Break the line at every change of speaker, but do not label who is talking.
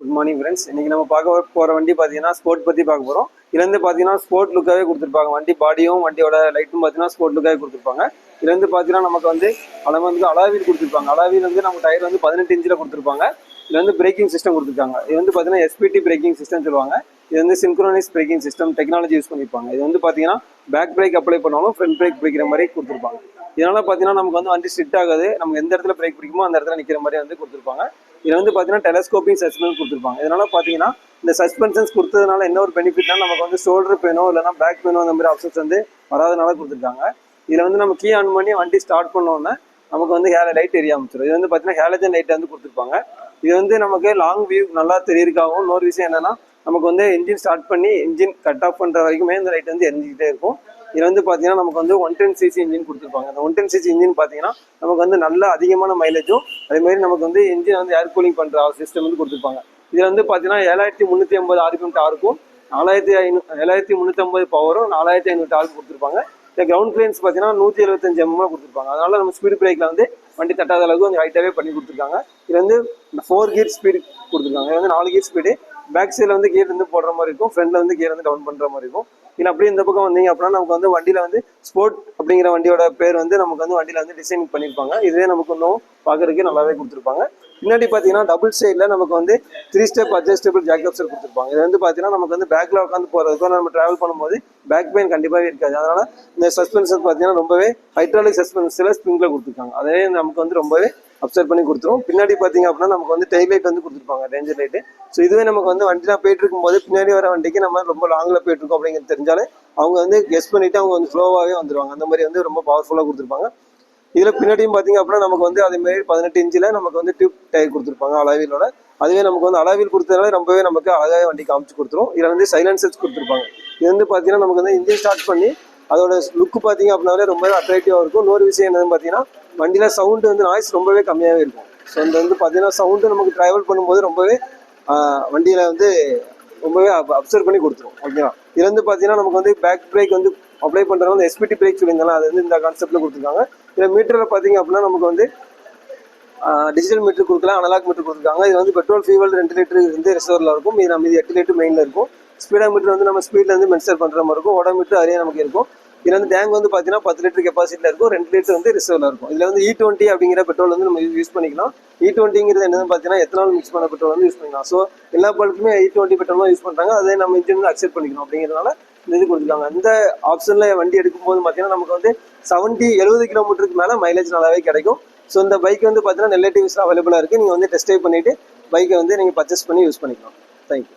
Good morning friends. இன்னைக்கு நம்ம பார்க்க போகிற வண்டி பார்த்தீங்கன்னா ஸ்போர்ட் பற்றி பார்க்க போகிறோம். இதுலேருந்து பார்த்தீங்கன்னா ஸ்போர்ட் லுக்காகவே கொடுத்துருப்பாங்க. வண்டி பாடியும் வண்டியோட லைட்டும் பார்த்தீங்கன்னா ஸ்போர்ட் லுக்காகவே கொடுத்துருப்பாங்க. இதுலேருந்து பார்த்தீங்கன்னா நமக்கு வந்து அலாவீல் கொடுத்துருப்பாங்க. அலாவீல் வந்து நம்ம டயர் வந்து 18 இன்ச்சில் கொடுத்துருப்பாங்க. இது வந்து பிரேக்கிங் சிஸ்டம் கொடுத்துருக்காங்க. இது வந்து பார்த்தீங்கன்னா எஸ்பிடி பிரேக்கிங் சிஸ்டம் சொல்லுவாங்க. இது வந்து synchronise braking system technology use பண்ணியிருப்பாங்க. இது வந்து பார்த்தீங்கன்னா பேக் பிரேக் அப்ளை பண்ணாலும் ஃப்ரண்ட் பிரேக் பிடிக்கிற மாதிரி கொடுத்துருப்பாங்க. இதனால பார்த்தீங்கன்னா நமக்கு வந்து வண்டி ஸ்ட்ரிக்ட் ஆகாது. நம்ம எந்த இடத்துல பிரேக் பிடிக்குமோ அந்த இடத்துல நிற்கிற மாதிரி வந்து கொடுத்துருப்பாங்க. இதில் வந்து பார்த்தீங்கன்னா டெலஸ்கோப்பிங் சஸ்பென்ஸ் கொடுத்துருப்பாங்க. இதனால பார்த்தீங்கன்னா இந்த சஸ்பென்ஷன்ஸ் கொடுத்ததுனால என்ன ஒரு பெனிஃபிட்னா நமக்கு வந்து ஷோல்டர் பெயினோ இல்லைனா பேக் பெயினோ அந்த மாதிரி ஆப்ஷன்ஸ் வந்து வராதனால கொடுத்துருக்காங்க. இதில் வந்து நம்ம கீ ஆன் பண்ணி வண்டி ஸ்டார்ட் பண்ணோன்னே நமக்கு வந்து லைட் எரிய ஆரம்பிச்சிடும். இது வந்து பார்த்தீங்கன்னா ஹேலஜன் லைட் வந்து கொடுத்துருப்பாங்க. இது வந்து நமக்கு லாங் வியூ நல்லா தெரியிருக்காகவும் இன்னொரு விஷயம் என்னன்னா நமக்கு வந்து இன்ஜின் ஸ்டார்ட் பண்ணி இன்ஜின் கட் ஆஃப் பண்ணுற வரைக்குமே இந்த லைட் வந்து எரிஞ்சிக்கிட்டே இருக்கும். இது வந்து பார்த்தீங்கன்னா நமக்கு வந்து 110cc இன்ஜின் கொடுத்துருப்பாங்க. அந்த 110cc இன்ஜின் பார்த்தீங்கன்னா நமக்கு வந்து நல்ல அதிகமான மைலேஜும் அதே மாதிரி நமக்கு வந்து இன்ஜின் வந்து ஏர் கூலிங் பண்ணுற சிஸ்டம் வந்து கொடுத்துருப்பாங்க. இதில் வந்து பார்த்தீங்கன்னா 7350 RPM டார்க்கும் 7350 பவரும் 4500 டார்க் கொடுத்துருப்பாங்க. இந்த கிரவுண்ட் கிளியரன்ஸ் பார்த்தீங்கன்னா 175 mm கொடுத்துருப்பாங்க. அதனால நம்ம ஸ்பீடு பிரேக்கில் வந்து வண்டி தட்டாத அளவுக்கு கொஞ்சம் ஹைட்டாகவே பண்ணி கொடுத்துருக்காங்க. இது வந்து 4 கியர் ஸ்பீடு கொடுத்துருக்காங்க. இது வந்து 4 கியர் ஸ்பீடு. பேக் சைடில் வந்து கியர் வந்து போடுற மாதிரி இருக்கும், ஃப்ரண்ட்ல வந்து கியர் வந்து டவுன் பண்ணுற மாதிரி இருக்கும். இல்லை அப்படியே இந்த பக்கம் வந்தீங்க அப்படின்னா நமக்கு வந்து வண்டியில் வந்து ஸ்போர்ட் அப்படிங்கிற வண்டியோட பேர் வந்து நமக்கு வந்து வண்டியில் வந்து டிசைன் பண்ணியிருப்பாங்க. இதுவே நமக்கு இன்னும் பார்க்குறதுக்கு நல்லாவே கொடுத்துருப்பாங்க. பின்னாடி பார்த்தீங்கன்னா டபுள் சைடில் நமக்கு வந்து 3 ஸ்டெப் அட்ஜஸ்டபிள் ஜாக் அப்சர் கொடுத்துருப்பாங்க. இது வந்து பார்த்தீங்கன்னா நமக்கு வந்து பேக்கில் உட்காந்து போகிறதுக்கும் நம்ம ட்ராவல் பண்ணும்போது பேக் பெயின் கண்டிப்பாகவே இருக்காது. அதனால் இந்த சஸ்பென்ஷன் பார்த்தீங்கன்னா ரொம்பவே ஹைட்ராலிக் சஸ்பென்ஷனில் ஸ்ப்ரிங்கில் கொடுத்துருக்காங்க. அதே நமக்கு வந்து ரொம்பவே அப்சர்வ் பண்ணி கொடுத்துரும். பின்னாடி பார்த்தீங்க அப்படின்னா நமக்கு வந்து டெய்ல் லைட் வந்து கொடுத்துருப்பாங்க, டேஞ்சர் லைட்டு. ஸோ இதுவே நமக்கு வந்து வண்டிலாம் போயிட்டு இருக்கும்போது பின்னாடி வர வண்டிக்கு நம்ம ரொம்ப லாங்கில் போயிட்டு இருக்கோம் அப்படிங்கிறது தெரிஞ்சாலே அவங்க வந்து கெஸ் பண்ணிட்டு அவங்க வந்து ஸ்லோவாகவே வந்துடுவாங்க. அந்த மாதிரி வந்து ரொம்ப பவர்ஃபுல்லாக கொடுத்துருப்பாங்க. இதில் பின்னாடியும் பார்த்தீங்க அப்படின்னா நமக்கு வந்து அதே மாதிரி 18 இன்ச்சில் நமக்கு வந்து டியூப் டயர் கொடுத்துருப்பாங்க அலாவீலோட. அதுவே நமக்கு வந்து அலாவீல் கொடுத்ததுனால ரொம்பவே நமக்கு அழகாக வண்டி காமிச்சு கொடுத்துரும். இதில் வந்து சைலன்சர்ஸ் கொடுத்துருப்பாங்க. இது வந்து பார்த்தீங்கன்னா நமக்கு வந்து இன்ஜின் ஸ்டார்ட் பண்ணி அதோட லுக்கு பார்த்தீங்க அப்படின்னாலே ரொம்பவே அட்ராக்டிவாக இருக்கும். இன்னொரு விஷயம் என்னன்னு பார்த்தீங்கன்னா வண்டியில் சவுண்டு வந்து நாய்ஸ் ரொம்பவே கம்மியாகவே இருக்கும். ஸோ இந்த வந்து பார்த்தீங்கன்னா சவுண்டு நமக்கு ட்ராவல் பண்ணும்போது ரொம்பவே வண்டியில் வந்து ரொம்பவே அப்சர்வ் பண்ணி கொடுத்துரும். ஓகேவா? இது வந்து பார்த்தீங்கன்னா நமக்கு வந்து பேக் பிரேக் வந்து அப்ளை பண்ணுறது வந்து எஸ்பிடி பிரேக் சொல்லியிருந்தாலும் அது வந்து இந்த கான்செப்ட்டில் கொடுத்துருக்காங்க. இதில் மீட்டரில் பார்த்தீங்க அப்படின்னா நமக்கு வந்து டிஜிட்டல் மீட்டர் கொடுக்கலாம், அனலாக் மீட்டர் கொடுத்துருக்காங்க. இது வந்து பெட்ரோல் ஃபியூவல் 2 லிட்டர் வந்து ரிசர்வில் இருக்கும். இது நம்ம 8 லிட்டர் மெயினில் இருக்கும். ஸ்பீடா மீட்டர் வந்து நம்ம ஸ்பீடில் வந்து மென்சர் பண்ணுற மாதிரி இருக்கும். ஓட மீட்டர் அதே நமக்கு இருக்கும். இதில் வந்து டேங்க் வந்து பார்த்தீங்கன்னா 10 லிட்டர் கெப்பாசிட்டியில் இருக்கும், 2 லிட்டர் வந்து ரிசர்வில் இருக்கும். இதில் வந்து E20 அப்படிங்கிற பெட்ரோல் வந்து நம்ம யூஸ் பண்ணிக்கலாம். E20ங்கிறது என்னன்னு பார்த்தீங்கன்னா எத்தனால் மிக்ஸ் பண்ண பெட்ரோல் வந்து யூஸ் பண்ணிக்கலாம். ஸோ எல்லா பல்க்குமே E20 பெட்ரோல் தான் யூஸ் பண்ணுறாங்க. அதே நம்ம இன்ஜின் வந்து அக்செப்ட் பண்ணிக்கணும் அப்படிங்கிறதுனால இந்த இது கொடுத்துருக்காங்க. இந்த ஆப்ஷனில் வண்டி எடுக்கும்போது பார்த்தீங்கன்னா நமக்கு வந்து 70 கிலோமீட்டருக்கு மேலே மைலேஜ் நல்லாவே கிடைக்கும். ஸோ இந்த பைக் வந்து பார்த்தீங்கன்னா நெல்லட்டிவ்ஸில் அவைலபிளாக இருக்குது. நீங்கள் வந்து டெஸ்ட் ட்ரைவ் பண்ணிவிட்டு பைக்கை வந்து நீங்கள் பர்ச்சேஸ் பண்ணி யூஸ் பண்ணிக்கலாம். தேங்க்யூ.